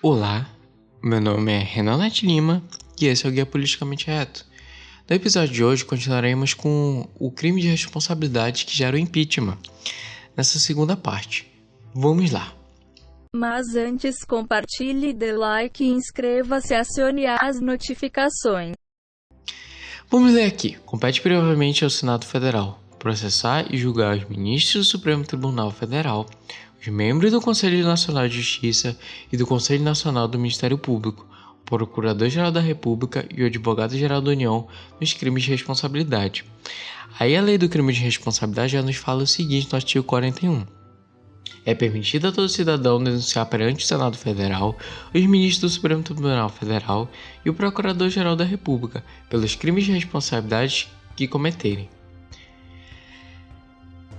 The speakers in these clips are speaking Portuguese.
Olá, meu nome é Renan Nath Lima e esse é o Guia Politicamente Reto. No episódio de hoje continuaremos com o crime de responsabilidade que gera o impeachment, nessa segunda parte. Vamos lá. Mas antes compartilhe, dê like e inscreva-se e acione as notificações. Vamos ler aqui. Compete primeiramente ao Senado Federal processar e julgar os ministros do Supremo Tribunal Federal, os membros do Conselho Nacional de Justiça e do Conselho Nacional do Ministério Público, o Procurador-Geral da República e o Advogado-Geral da União nos crimes de responsabilidade. Aí a lei do crime de responsabilidade já nos fala o seguinte no artigo 41. É permitido a todo cidadão denunciar perante o Senado Federal os ministros do Supremo Tribunal Federal e o Procurador-Geral da República pelos crimes de responsabilidade que cometerem.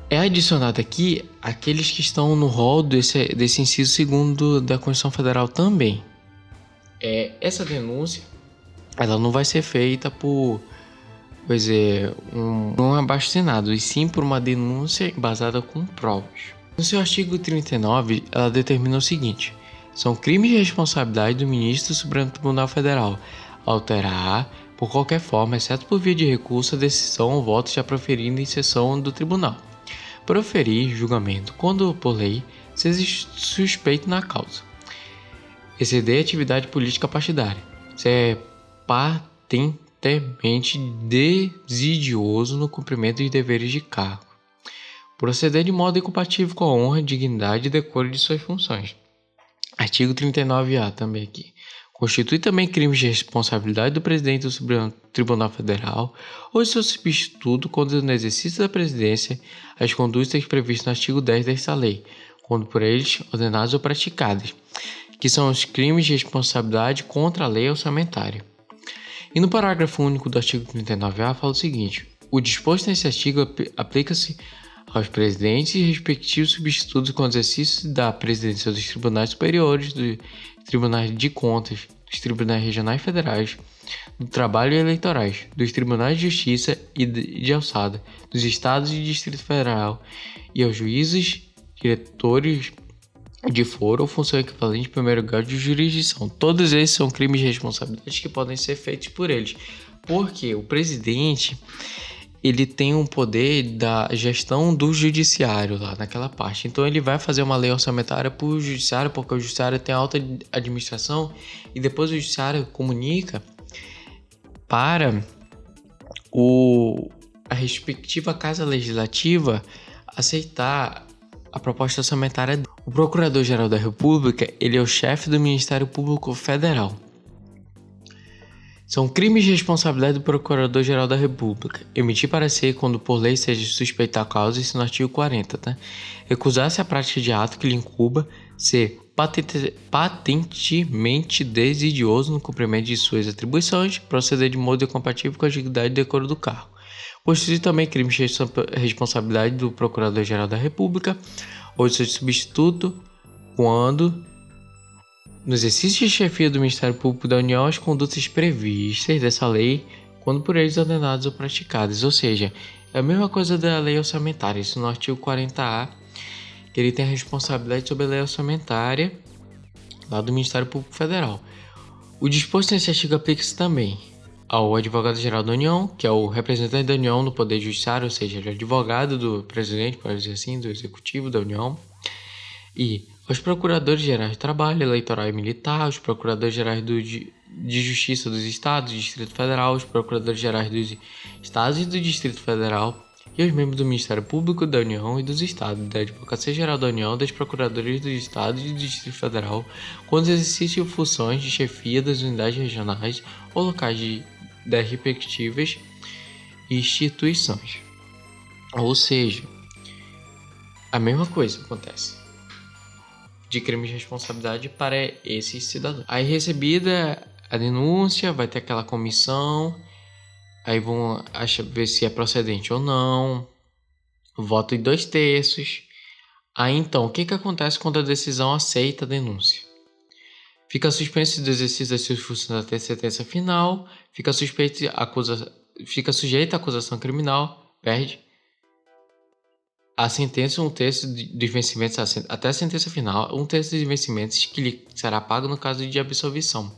É adicionado aqui aqueles que estão no rol desse inciso segundo da Constituição Federal também. Essa denúncia ela não vai ser feita por um abaixo-assinado, e sim por uma denúncia embasada com provas. No seu artigo 39, ela determina o seguinte: são crimes de responsabilidade do ministro do Supremo Tribunal Federal alterar, por qualquer forma, exceto por via de recurso, a decisão ou voto já proferido em sessão do tribunal. Proferir julgamento, quando por lei, seja suspeito na causa. Exceder atividade política partidária. Ser patentemente desidioso no cumprimento de deveres de cargo. Proceder de modo incompatível com a honra, dignidade e decoro de suas funções. Artigo 39A também aqui. Constitui também crimes de responsabilidade do presidente do Supremo Tribunal Federal ou de seu substituto quando no exercício da presidência as condutas previstas no artigo 10 desta lei, quando por eles ordenadas ou praticadas, que são os crimes de responsabilidade contra a lei orçamentária. E no parágrafo único do artigo 39A fala o seguinte: o disposto nesse artigo aplica-se aos presidentes e respectivos substitutos com exercício da presidência dos tribunais superiores, dos tribunais de contas, dos tribunais regionais federais, do trabalho e eleitorais, dos tribunais de justiça e de alçada, dos estados e Distrito Federal, e aos juízes, diretores de foro ou função equivalente de primeiro grau de jurisdição. Todos esses são crimes de responsabilidade que podem ser feitos por eles, porque o presidente ele tem um poder da gestão do judiciário lá naquela parte. Então ele vai fazer uma lei orçamentária para o judiciário, porque o judiciário tem alta administração, e depois o judiciário comunica para a respectiva casa legislativa aceitar a proposta orçamentária. O Procurador-Geral da República, ele é o chefe do Ministério Público Federal. São crimes de responsabilidade do Procurador-Geral da República. Emitir parecer quando por lei seja suspeitar a causa, isso no artigo 40, tá? Recusar-se a prática de ato que lhe incumba, ser patentemente desidioso no cumprimento de suas atribuições, proceder de modo incompatível com a dignidade e decoro do cargo. Constitui também crimes de responsabilidade do Procurador-Geral da República ou de seu substituto quando no exercício de chefia do Ministério Público da União, as condutas previstas dessa lei, quando por eles ordenadas ou praticadas. Ou seja, é a mesma coisa da lei orçamentária. Isso no artigo 40A, que ele tem a responsabilidade sobre a lei orçamentária lá do Ministério Público Federal. O disposto nesse artigo aplica-se também ao Advogado-Geral da União, que é o representante da União no Poder Judiciário, ou seja, o advogado do presidente, pode dizer assim, do Executivo da União, e aos Procuradores-Gerais de Trabalho, Eleitoral e Militar, os Procuradores-Gerais de Justiça dos Estados e do Distrito Federal, os Procuradores-Gerais dos Estados e do Distrito Federal, e aos membros do Ministério Público da União e dos Estados, da Advocacia-Geral da União, das Procuradorias dos Estados e do Distrito Federal, quando exercício funções de chefia das unidades regionais ou locais das respectivas instituições. Ou seja, a mesma coisa acontece de crimes de responsabilidade para esses cidadãos. Aí recebida a denúncia, vai ter aquela comissão, aí vão ver se é procedente ou não, voto em 2/3. Aí então, o que acontece quando a decisão aceita a denúncia? Fica suspenso do exercício das suas funções até sentença final, fica sujeito à acusação criminal, perde a sentença, um terço dos vencimentos, até a sentença final, um terço dos vencimentos que lhe será pago no caso de absolvição.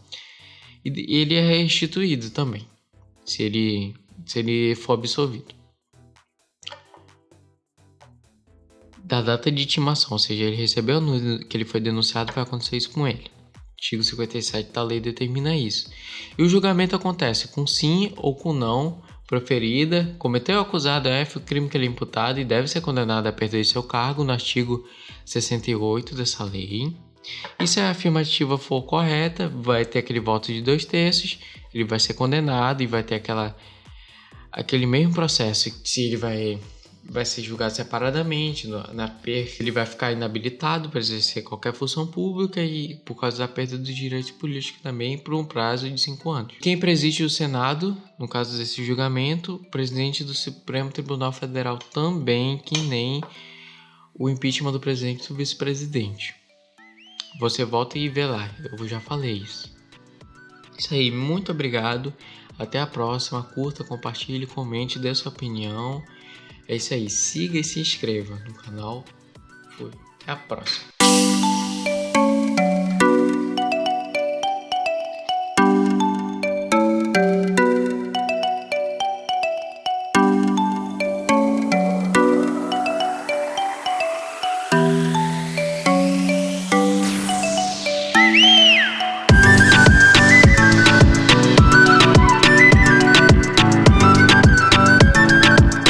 E ele é restituído também, se ele for absolvido. Da data de intimação, ou seja, ele recebeu que ele foi denunciado, vai acontecer isso com ele. Artigo 57 da lei determina isso. E o julgamento acontece com sim ou com não proferida. Cometeu o acusado F o crime que ele é imputado e deve ser condenado a perder seu cargo no artigo 68 dessa lei. E se a afirmativa for correta, vai ter aquele voto de 2/3, ele vai ser condenado e vai ter aquele mesmo processo, se ele vai ser julgado separadamente, ele vai ficar inabilitado para exercer qualquer função pública e por causa da perda dos direitos políticos também por um prazo de 5 anos. Quem preside o Senado, no caso desse julgamento, o presidente do Supremo Tribunal Federal também, que nem o impeachment do presidente e do vice-presidente. Você volta e vê lá, eu já falei isso. Isso aí, muito obrigado, até a próxima, curta, compartilhe, comente, dê sua opinião. É isso aí, siga e se inscreva no canal. Fui, até a próxima.